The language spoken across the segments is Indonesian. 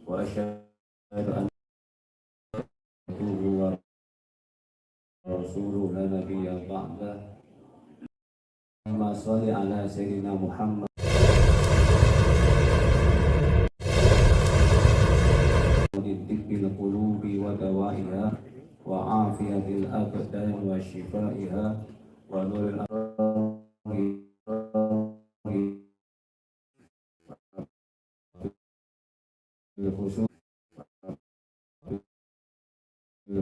وأشهد أن عبده ورسوله لا نبي بعده. اللهم صل على سيدنا محمد طب القلوب ودوائها وعافية الأبدان وشفائها ونور الأرواح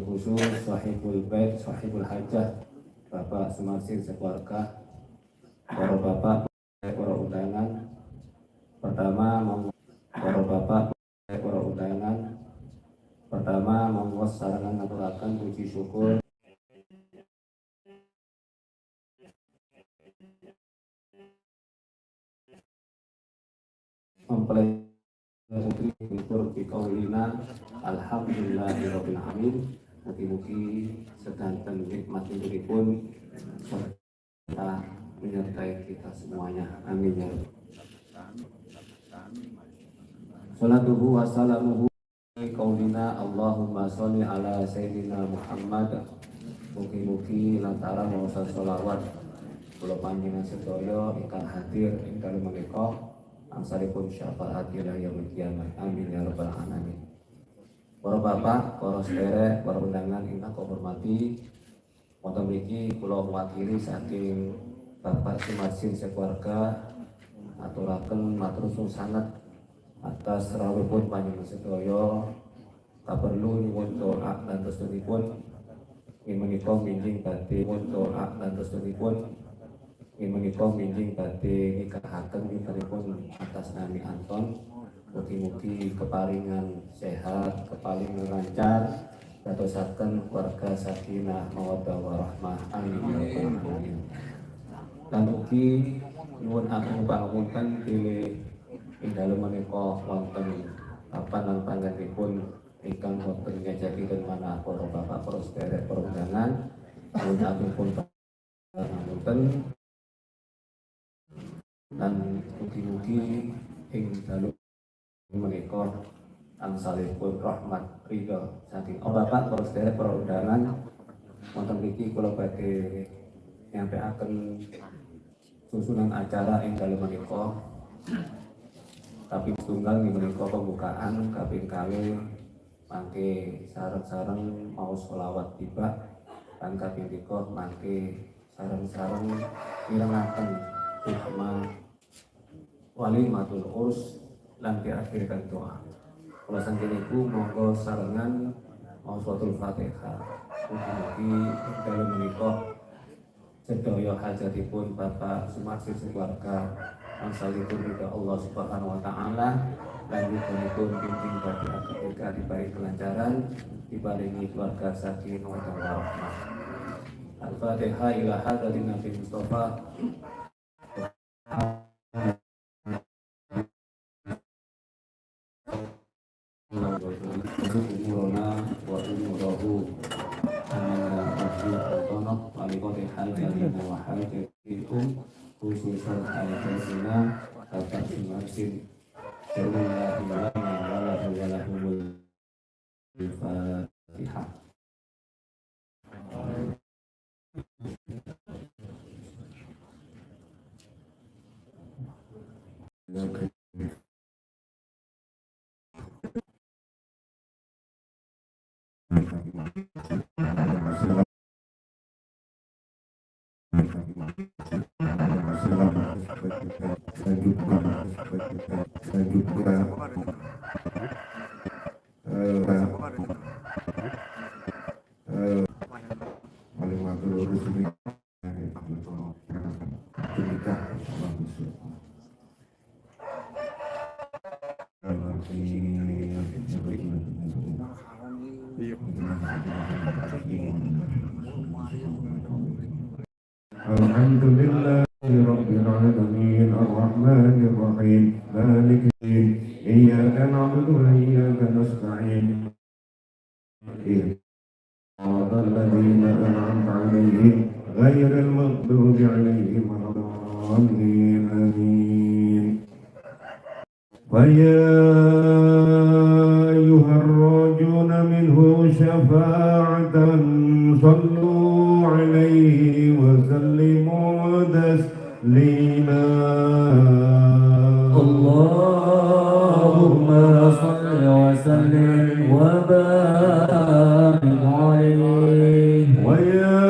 khusus sahibul bait, sahibul hajah, Bapak Sumarsin sekeluarga, para bapak, para undangan. Pertama monggo sarangan ngaturaken puji syukur mempelai putri syukur biqaulina alhamdulillahirabbil alamin. Mugi-mugi sedanten nikmat pun serta menyertai kita semuanya. Amin ya rabbal alamin. Salatuhu wassalamuhu qaulina Allahumma sholli ala sayyidina Muhammad. Mugi-mugi lantaran maosa sholawat kula panjenengan sedaya ingkang hadir ing dalem menika angsalipun syafaat ila yaumil qiyamah. Amin ya rabbal alamin. Para bapak, para sederek, para undangan ingkang kula hormati, wonten mriki kula mewakili saking Bapak Sumarsin sekeluarga aturaken matur suwun sanget atas rawuhipun panjenengan sedaya. Kaperlu nyuwun doa lan restanipun menika minjing badhe doa lan restanipun menika minjing badhe nikahaken pun atas nami Anton. Mugi-mugi keparingan sehat, keparingan lancar, dadosaken keluarga sakinah mawaddah warahmah. Amin ya rabbal alamin. Lan ugi nyuwun agung pangapunten bilih ing dalem menika wonten papan lan panggenipun ingkang boten ngajakaken manah para bapak, para sederek, para undangan. Nyuwun agung pangapunten lan mugi-mugi ing dalem menika angsalipun rahmat ridha saking bapak, para sederek, para undangan. Wonten mriki kula badhe nyampaiaken susunan acara ing dalem menika. Tapi setunggal menika pembukaan kaping kalih mangke sareng-sareng mau sholawat tiba lan kaping 3 mangke sareng-sareng mirengaken hikmah walimatul urs lan diakhirkan doa. Kula saking niku monggo sarengan mauswatul Fatihah. Mugi-mugi dalem menika sedaya hajatipun Bapak Sumarsin sekeluarga angsalipun ridha Allah Subhanahu wa taala lan nyuwun bimbing badhe ketika diparingi kelancaran, diparingi keluarga sakinah wa rahmah. Al-Fatihah ila hadratin Nabi Mustafa. Umurana wa umurahu anna akhir al-tanah walikoti hal-jalina wa hal-jatikum khususan al-jazina Bapak Sumarsin walahumul Fatihah. Alhamdulillah rabbil alamin arrahmanir rahim maliki yaumiddin iyyaka na'budu wa iyyaka nasta'in ihdinas ladzina an'amta 'alaihim ghairil maghdubi 'alaihim waladdallin amin. Wa ya شفاعة صلوا عليه وسلموا تسليما اللهم صل وسلم وبارك عليه ويا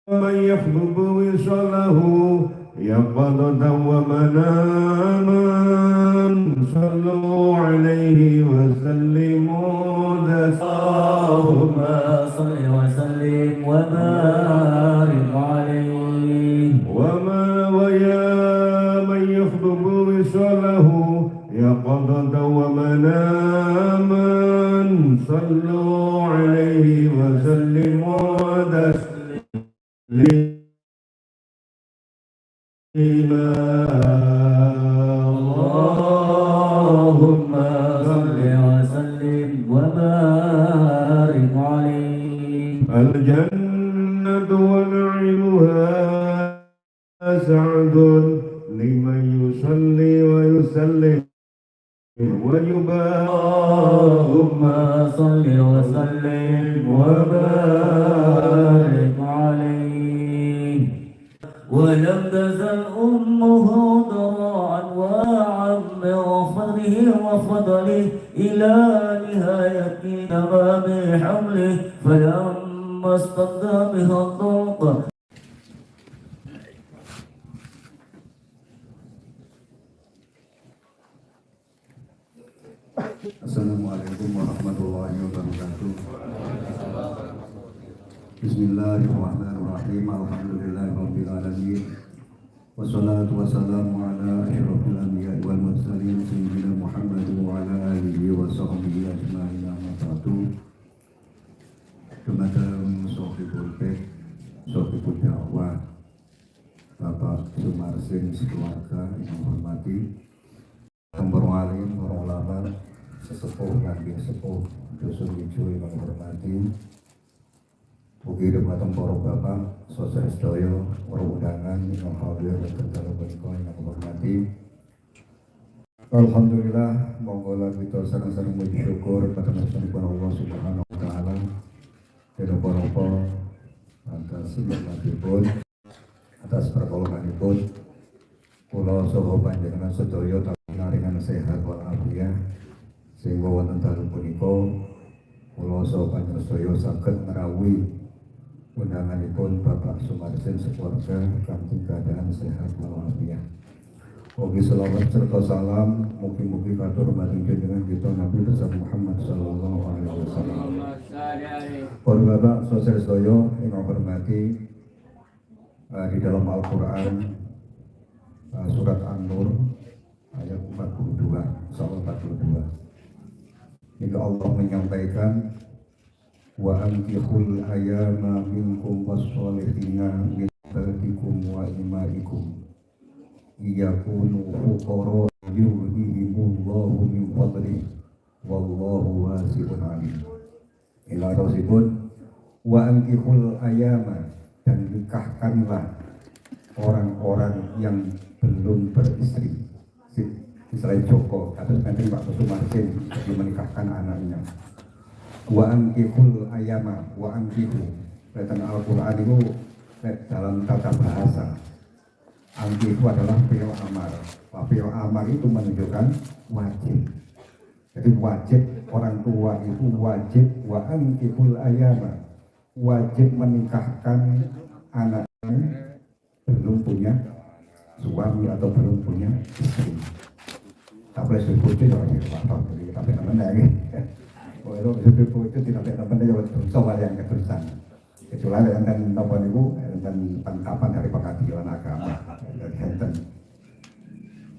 من يخطب وصله يقظة ومناما صلوا عليه وسلموا اللهم صل وسلم وبارك عليه ويا من يخطب وصله يقظة ومناما صلوا عليه وسلموا تسليما اللهم صل وسلم وبارك عليه الجنة ونعيمها سعد لمن يصلي ويسلم ويبارك اللهم صل وسلم وبارك عليه ولم تزل أمه ضراعا واعا من فضله وفضله إلى نهاية تمام حمله فلما استقى بها الضوء Assalamualaikum warahmatullahi wabarakatuh. Bismillahirrahmanirrahim. Alhamdulillahirabbil alamin. Wassalatu wassalamu ala asyrofil anbiya'i wal mursalin sayyidina Muhammad wa ala alihi wa sahbihi ajma'in. Amma ba'du. Kepada Sohibul Bait, Sohibul Dakwah, Bapak Sumarsin sekeluarga yang hormati, para alim, para ulama, sesepuh lagi sepuh dusun hijau yang hormati, mugi dumateng para bapak, saudara sedaya, para undangan yang hadir dan dalam menika yang hormati. Alhamdulillah, monggo kita sareng-sareng muji syukur kepada Allah Subhanahu wa taala. Tidak-apa atas nikmatipun, atas pertolonganipun, kula saha panjenengan sedaya naringan sehat walafiat sehingga wonten dalem punika kula saha panjenengan sedaya saged ngrawuhi undanganipun Bapak Sumarsin sekeluarga kanthi keadaan sehat walafiat. Ugi selawat serta salam mugi-mugi katur maring jenengan kita Nabi besar Muhammad sallallahu alaihi wasallam. Para bapak saudara sedaya ingkang hormati, di dalam Al-Qur'an surat An-Nur ayat 42 soal 42 jika Allah menyampaikan wa ankihul ayyama minkum was-solihina min ibadikum wa imaikum iyakunu fuqara yughnihimullahu min fadlihi wallahu wasi'un alim. Ila rasibun wa ankihul ayyama, dan nikahkanlah orang-orang yang belum beristri. Israel Joko atas penting Pak Sumarsin bagi menikahkan anaknya. Wa ankihul ayama, wa ankihu dalam Al-Quran itu dalam tata bahasa ankihu adalah fi'il amar. Fi'il amar itu menunjukkan wajib. Jadi wajib, orang tua itu wajib wa ankihul ayama, wajib menikahkan anaknya belum punya suami atau belum punya istri. Tak boleh sebut itu orang yang lapar, jadi tak pernah lagi. Kalau sebut itu tidak pernah jawab soal yang keterusan. Kecuali yang dan tahuan ibu dan penangkapan dari pengadilan agama dari Henten.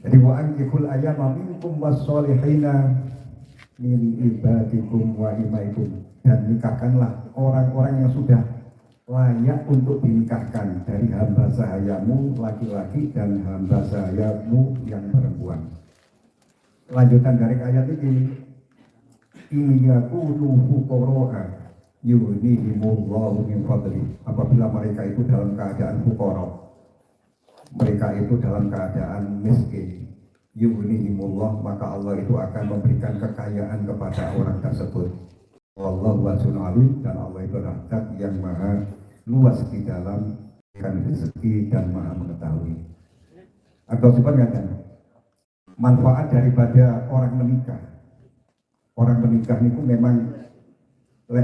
Jadi wa ankihul ayyama minkum was-solihina min ibadikum wa imaikum, dan nikahkanlah orang-orang yang sudah layak untuk dinikahkan dari hamba sahayamu laki-laki dan hamba sahayamu yang perempuan. Lanjutan dari ayat ini, yakunu fuqara yughnihimullahu min fadli, apabila mereka itu dalam keadaan fuqara, mereka itu dalam keadaan miskin, yughnihimullah, maka Allah itu akan memberikan kekayaan kepada orang tersebut. Wallahu wasi'un alim, dan Allah itu adalah zat yang maha luas di dalam rezeki dan maha mengetahui. Atau sebenarnya manfaat daripada orang menikah. Orang menikah itu memang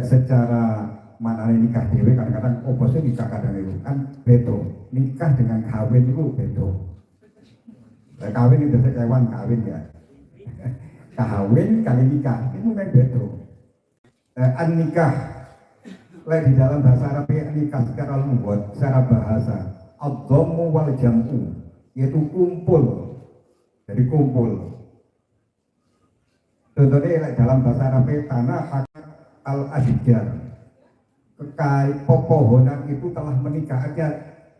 secara mana nikah dewe kadang-kadang opposite nikah kadang itu kan beto. Nikah dengan kawin itu beto. Kawin itu kewan kawin ya. Kawin kali nikah itu memang beto. An nikah di dalam bahasa Arab nikah secara lugat, secara bahasa ad-dhammu wal jam'u, yaitu kumpul. Jadi kumpul. Contohnya dalam bahasa Arab tanah al-adjar, pepohonan itu telah menikah, artinya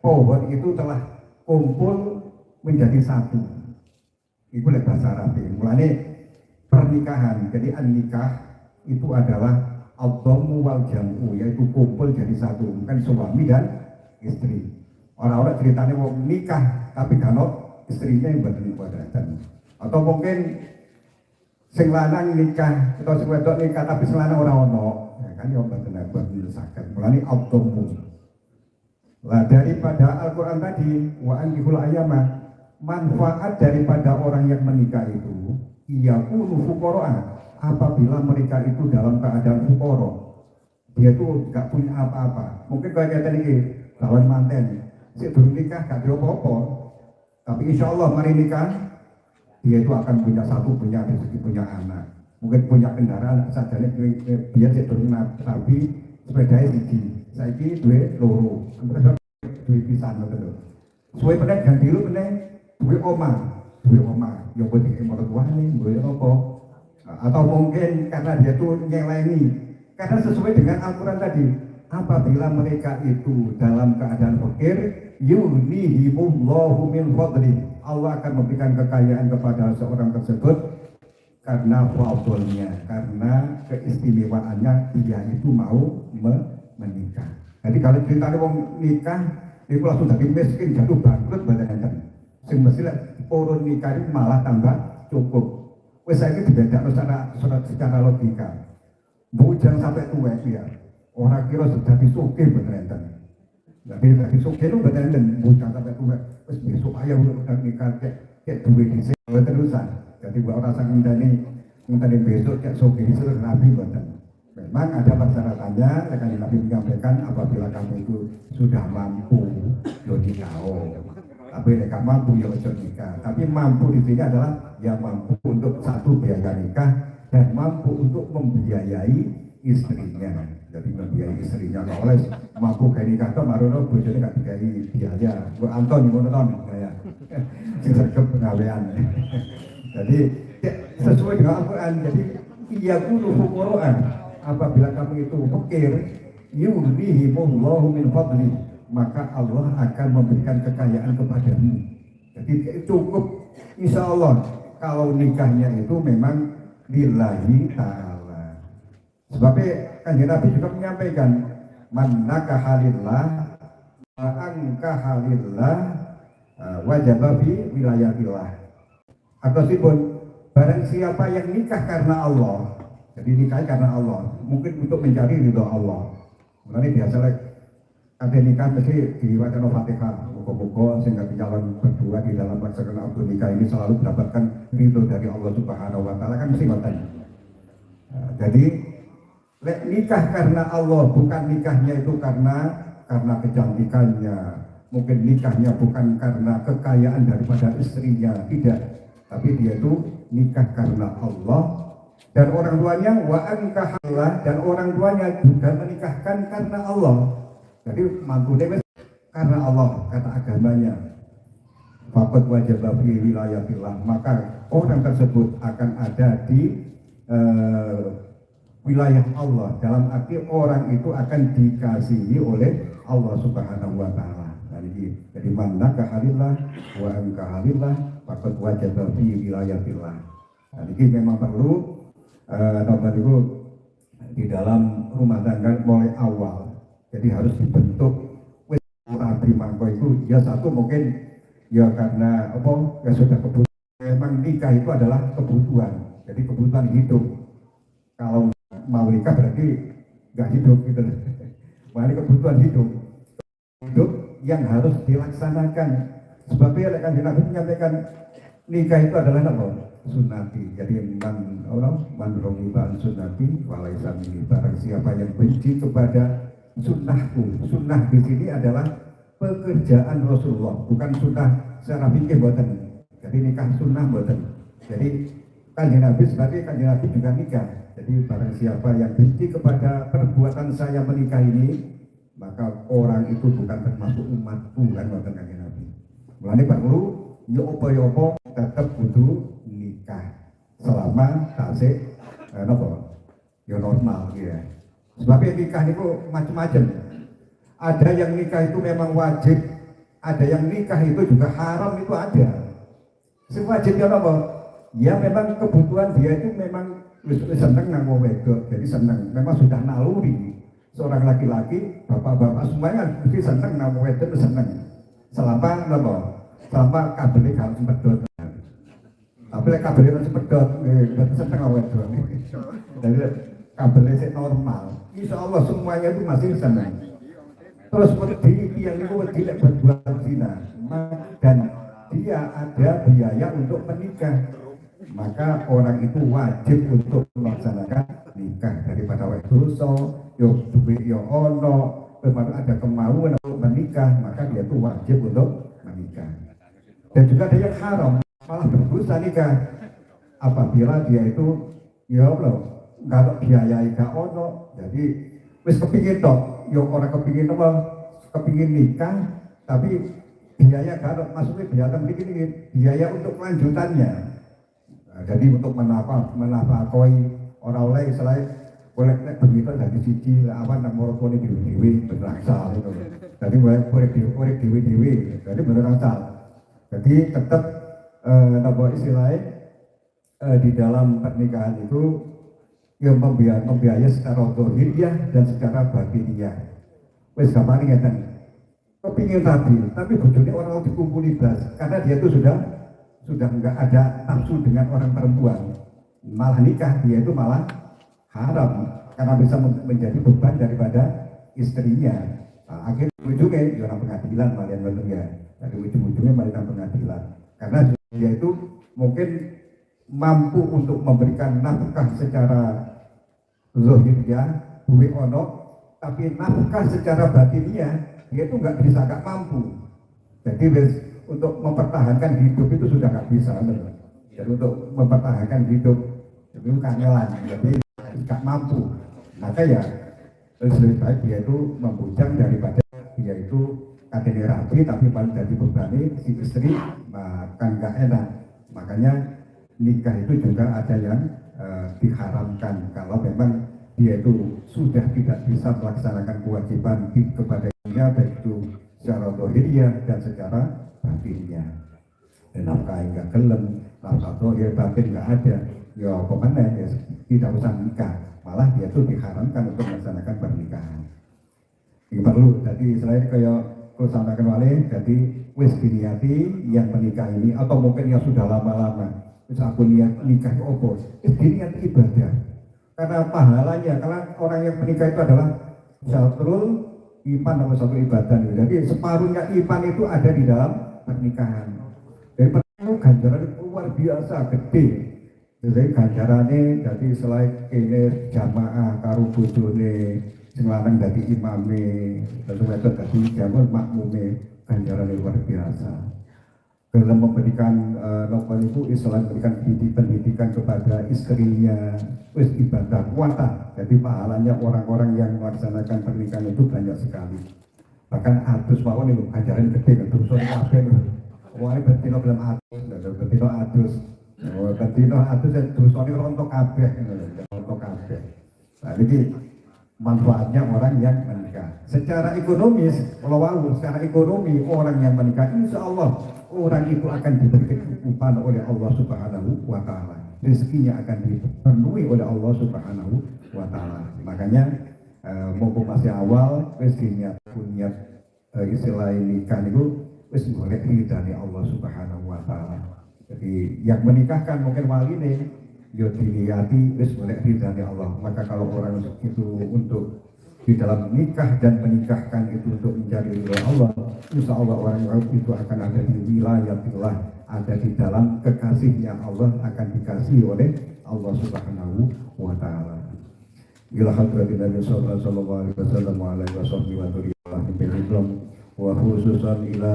pohon itu telah kumpul menjadi satu. Itu bahasa Arab. Mulanya pernikahan, jadi an-nikah itu adalah ad-dhammu wal jam'u, yaitu kumpul jadi satu, bukan suami dan istri. Orang-orang ceritanya mau nikah tapi kalau istrinya yang berniagaan, atau mungkin sing lanang nikah atau sing wedok nikah tapi sing lanang ora ono, ya kan yo mboten menyelesaikan. Mulane ad-dhammu. Lah daripada Al-Qur'an tadi wa ankihul ayyama, manfaat daripada orang yang menikah itu iyakunu fuqara, apabila mereka itu dalam keadaan fuqara, dia tuh gak punya apa-apa. Mungkin kayak tadi lawan manten, si belum nikah gak ada apa-apa, tapi insya Allah mari nikah dia itu akan punya satu, punya rezeki, punya anak, mungkin punya kendaraan saja nih biar si belum tapi sepeda siji, saya ini duit loro, duit pisan betul. Suwe pernah ganti lu pernah duit omah, yang buat motor tua nih, duit apa? Atau mungkin karena dia tuh nyeleni, karena sesuai dengan Al-Quran tadi, apabila mereka itu dalam keadaan fakir, yughnihimullahu min fadli, Allah akan memberikan kekayaan kepada seorang tersebut karena fadlnya, karena keistimewaannya dia itu mau menikah. Jadi kalau ceritanya mau nikah, itu langsung jadi miskin, jatuh bangkrut badan. Sing mestilah urun nikah itu malah tambah cukup. Wes saya ini tidak secara logika. Bujang sampai tua ya. Orang kira sudah disukai beneran. Tapi dari sukai itu beneran bujang sampai tua. Wes besok ayah udah nikah kayak duit di sini terusan. Jadi buat orang sang ini besok kayak sukai di seluruh Nabi beneran. Memang ada persyaratannya, akan Nabi menyampaikan apabila kamu itu sudah mampu nikah. Tapi mereka mampu ya ojo nikah. Tapi mampu di sini adalah yang mampu untuk satu biaya nikah dan mampu untuk membiayai istrinya. Jadi membiayai istrinya. Kalau oleh mampu kayak nikah tuh marono bojone gak digawe biaya. Bu Anton ngono ton ya. Sing pengawean. Jadi sesuai dengan Al-Qur'an. Jadi iyakunu fuqara'an, apabila kamu itu fakir, yughnihimullahu min fadli, maka Allah akan memberikan kekayaan kepadamu. Jadi cukup, insya Allah kalau nikahnya itu memang lillahi ta'ala. Sebabnya Kanjeng Nabi juga menyampaikan, man nakaha lillah wa ankaha lillah wajaba fi wilayatillah. Atau sipun barang siapa yang nikah karena Allah, jadi nikah karena Allah, mungkin untuk mencari ridho Allah. Mulanya biasalah ada nikah mesti diwajibkan Al-Fatihah, buku-buku sehingga calon berdua di dalam melaksanakan akad nikah ini selalu mendapatkan ridho dari Allah Subhanahu Wa Taala, kan mesti ngoten. Jadi nikah karena Allah, bukan nikahnya itu karena kecantikannya, mungkin nikahnya bukan karena kekayaan daripada istrinya, tidak, tapi dia itu nikah karena Allah dan orang tuanya, wa ankahallah, dan orang tuanya juga menikahkan karena Allah. Jadi mantu dewe karena Allah, kata agamanya. Faqad wajaba fi wilayatillah, maka orang tersebut akan ada di wilayah Allah, dalam arti orang itu akan dikasihi oleh Allah Subhanahu Wa Taala. Jadi man nakahalillah wa ankahalillah faqad wajaba fi wilayatillah. Nah, ini memang perlu nomor itu di dalam rumah tangga mulai awal. Jadi harus dibentuk rapi mangko itu ya satu mungkin ya karena apa ya sudah kebutuhan memang nikah itu adalah kebutuhan, jadi kebutuhan hidup. Kalau mau nikah berarti nggak hidup gitu. Ini kebutuhan hidup yang harus dilaksanakan. Sebabnya Kanjeng Nabi menyampaikan nikah itu adalah apa? Sunnati. Jadi man rogiba an sunnati walaisa minni, barang siapa yang benci kepada sunnahku. Sunnah di sini adalah pekerjaan Rasulullah, bukan sunnah secara fikih buatan. Jadi nikah sunnah buatan. Jadi Kanjeng Nabi sebagai Kanjeng Nabi juga nikah. Jadi barang siapa yang benci kepada perbuatan saya menikah ini, maka orang itu bukan termasuk umatku, kan buatan Kanjeng Nabi. Mulane perlu yo-opo tetap butuh nikah selama tasik ya normal gitu ya. Sebabnya nikah itu macam-macam. Ada yang nikah itu memang wajib, ada yang nikah itu juga haram, itu ada. Wajib ya apa? Ya memang kebutuhan dia itu memang seneng nang wong wedok, jadi seneng. Memang sudah naluri seorang laki-laki, bapak-bapak semuanya mesti seneng nang wong wedok, seneng. Selama kabelnya harus pedot. Tapi kabelnya harus pedot, berarti seneng nang wedok. Jadi kabelnya sih normal. Insya Allah semuanya itu masih seneng. Terus wedi yang itu wedi berbuat zina, dan dia ada biaya untuk menikah, maka orang itu wajib untuk melaksanakan nikah. Daripada dosa yo duwe yo ono, ada kemauan untuk menikah, maka dia itu wajib untuk menikah. Dan juga ada yang haram, malah berdosa nikah apabila dia itu ya Allah kalau biaya gak ono, jadi wis kepingin tok, yo orang kepingin apa, kepingin nikah tapi biaya kalau maksudnya biaya untuk kelanjutannya. Nah, jadi untuk menafkahi orang lain selain boleh begitu dari siji awan nang morotone dewi berangsal itu. Jadi boleh dewi jadi berangsal. Jadi tetap istilahnya di dalam pernikahan itu yang membiayai secara zahiriyah dan secara batiniah. Wes gampang ngeten. Kepingin tapi bojone orang dikumpuli blas karena dia itu sudah enggak ada nafsu dengan orang perempuan, malah nikah dia itu malah haram karena bisa menjadi beban daripada istrinya. Nah, akhirnya ujungnya orang pengadilan kalian betul ya, dari ujung-ujungnya malah pengadilan karena dia itu mungkin mampu untuk memberikan nafkah secara zahiriyah duwe ono, tapi nafkah secara batiniah dia itu nggak mampu. Jadi untuk mempertahankan hidup itu sudah nggak bisa. Jadi untuk mempertahankan hidup itu kangelan, jadi nggak mampu. Maka ya lebih baik dia itu membujang daripada dia itu kadene rapi tapi paling jadi bebani si istri, makan nggak enak. Makanya nikah itu juga ada yang diharamkan kalau memang dia itu sudah tidak bisa melaksanakan kewajiban kepada dirinya, baik itu secara zahiriyah dan secara batinnya. Dan nafkah enggak gelem, nafkah zahir batin enggak ada, ya kemana ya tidak usah nikah, malah dia itu diharamkan untuk melaksanakan pernikahan. Ini perlu, jadi selain kayak kalau sampaikan wali, jadi wis diniati yang menikah ini atau mungkin yang sudah lama-lama, terus aku niat nikah itu apa? Diniati ibadah. Karena pahalanya, karena orang yang menikah itu adalah syatrul iman nomor satu ibadah. Jadi separuhnya iman itu ada di dalam pernikahan. Dari pernikahan ganjaran luar biasa gede. Jadi ganjarannya jadi selain ini jamaah karo bojone sing lanang dadi imame, terus wedok dadi jamaah makmume, ganjarannya luar biasa. Dalam memberikan novel itu Islam memberikan pendidikan kepada istrinya, wis ibadah kuasa. Jadi pahalanya orang-orang yang melaksanakan pernikahan itu banyak sekali. Bahkan adus mawon itu ajaran gede terus kabeh. Wong betino belum adus, betino adus. Betino adus terus rontok kabeh, rontok kabeh. Nah, ini manfaatnya orang yang menikah. Secara ekonomis, kalau secara ekonomi orang yang menikah, insya Allah orang itu akan diberi kecukupan oleh Allah Subhanahu wa Ta'ala. Rezekinya akan dipenuhi oleh Allah Subhanahu wa Ta'ala. Makanya mumpung masih awal, wis punya istilah nikah itu wis golek ridane Allah Subhanahu wa Ta'ala. Jadi yang menikahkan mungkin wali nih, yo diliati wis boleh ridhani Allah. Maka kalau orang itu untuk di dalam nikah dan menikahkan itu untuk mencari ridha Allah, insya Allah orang itu akan ada di wilayatillah, ada di dalam kekasihnya Allah, akan dikasih oleh Allah Subhanahu wa Ta'ala. Ila hadratin Nabi sallallahu alaihi wasallam wa alaihi wasallam wa khususan ila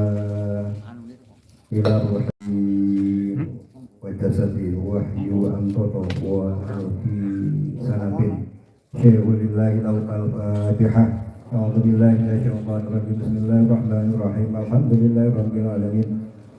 ruhi wa jasadi wahyu antoto wa alfi sanatin syai'ulillahi al-fatihah. A'udzu billahi minasyaitonir rajim. Bismillahirrahmanirrahim. Alhamdulillahi rabbil alamin.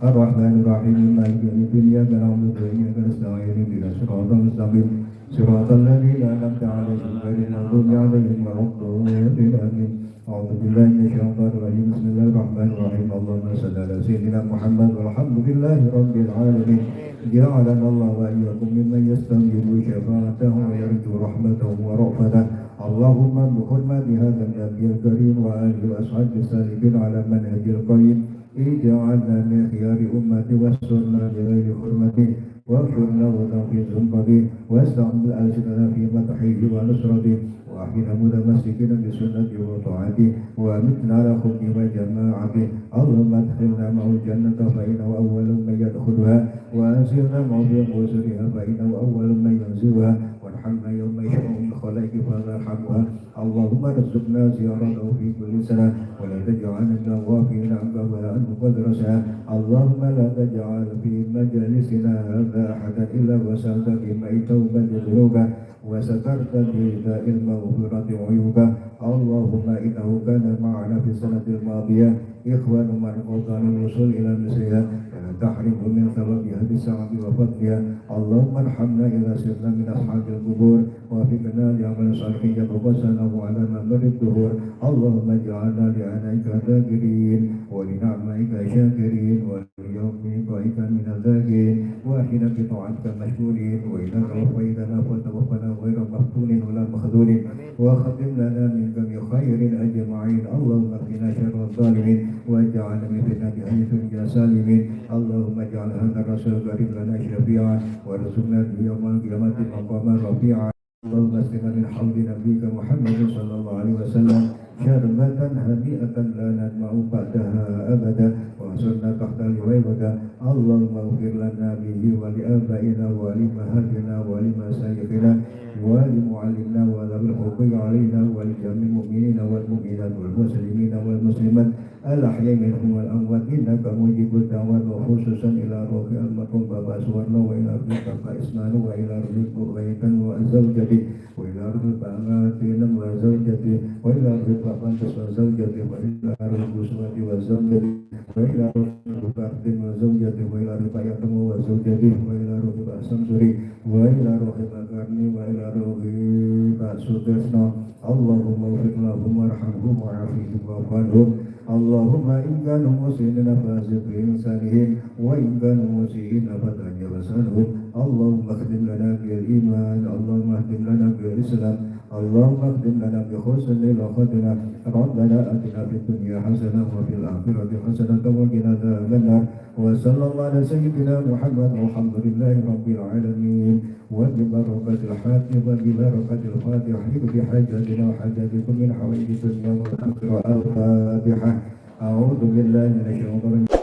Ar-Rahmanir Rahim. Maliki yaumiddin. Iyyaka na'budu wa iyyaka nasta'in. Ihdinas siratal mustaqim. Siratal ladzina an'amta 'alaihim ghairil maghdubi 'alaihim waladdallin. Amin. A'udzu billahi minasyaitonir rajim. Bismillahirrahmanirrahim. Allahumma shalli 'ala sayyidina Muhammad walhamdulillahi rabbil alamin. Ja'alana Allah wa iyyakum mimman yastajibu syafa'atahu wa yarju rahmatahu wa ra'fatahu. Allahumma bi hurmati hadzal nabiyil karim wa alihi wa ashabihi salihin 'ala manhajil qayyim. Ij'alna min khiyari ummati wassurna bi ghairi hurmati واغفر لنا في ذنوبنا واستعمل ألسنتنا في مدحه ونصرته وأحينا متمسكين بسنته وطاعته ومتنا على خلقه وجماعته. اللهم ادخلنا معه الجنة فإنه أول من يدخلها وأنزلنا معه في قصورها فإنه أول من ينزلها وارحمنا يوم يشفع الخلائق فنرحمها. اللهم ارزقنا زيارته في كل سنة ولا تجعلنا من الغافلين عنك ولا أن نقدر ساعة. اللهم لا تجعل في مجالسنا أحدا إلا وسعت بما توبة ذنوبه وسترت برداء المغفرة عيوبه. اللهم إنه كان معنا في السنة الماضية إخوان من قطع الوصول إلى مثلها فلا تحرمه من ثواب هذه الساعة وفضلها. اللهم ارحمنا إذا سرنا من أصحاب القبور وفقنا لعمل صالح يتوسله على ممر الدهور. اللهم اجعلنا لعنائك ذاكرين ولنعمائك شاكرين وليومك من الذاكرين وحين بطاعتك مشكورين. وإذا توفيتنا فتوفنا غير مفتون ولا مخذول وختم لنا منك بخير أجمعين. اللهم اقنا شر الظالمين واجعلنا من فتنة حيث سالمين. اللهم اجعل هذا الرسول قريب لنا شفيعا وارزقنا يوم القيامة مقاما رفيعا. اللهم اسقنا من حوض نبيك محمد صلى الله عليه وسلم شربة هنيئة لا نطمع بعدها أبدا وانصرنا تحت لوائك. اللهم اغفر لنا به ولآبائنا ولأمهاتنا ولمشايخنا ولمعلمنا وذوي الحقوق علينا ولجميع المؤمنين والمؤمنات والمسلمين والمسلمات الأحياء منهم والأموات إنك مجيب الدعوات وخصوصا إلى روح المرحوم بابا سورنا وإلى روح بابا إسماعيل وإلى روح بويتا وزوجته وإلى روح بابا وزوجته وإلى روح بابا وزوجته وإلى روح بسوات وزوجته وإلى روح بابا وزوجته وإلى روح يتم وزوجته وإلى روح بابا سمسوري وإلى روح بابا وإلى روح بابا سوتسنا. اللهم اغفر لهم وارحمهم وعافهم واعف عنهم. اللهم إن كانوا مسيئين فأزد بإنسانهم وإن كانوا مسيئين فتجاوز عنهم. اللهم اختم لنا بالإيمان. اللهم اختم لنا بالإسلام. اللهم اختم لنا بحسن الخاتمة. ربنا آتنا في الدنيا حسنة وفي الآخرة حسنة وقنا عذاب النار. وصلى الله على سيدنا محمد والحمد لله رب العالمين. وببركة الحاتم وببركة الفاتحة بحاجتنا وحاجتكم من حوائج الدنيا والآخرة. الفاتحة. أعوذ بالله من الشيطان الرجيم.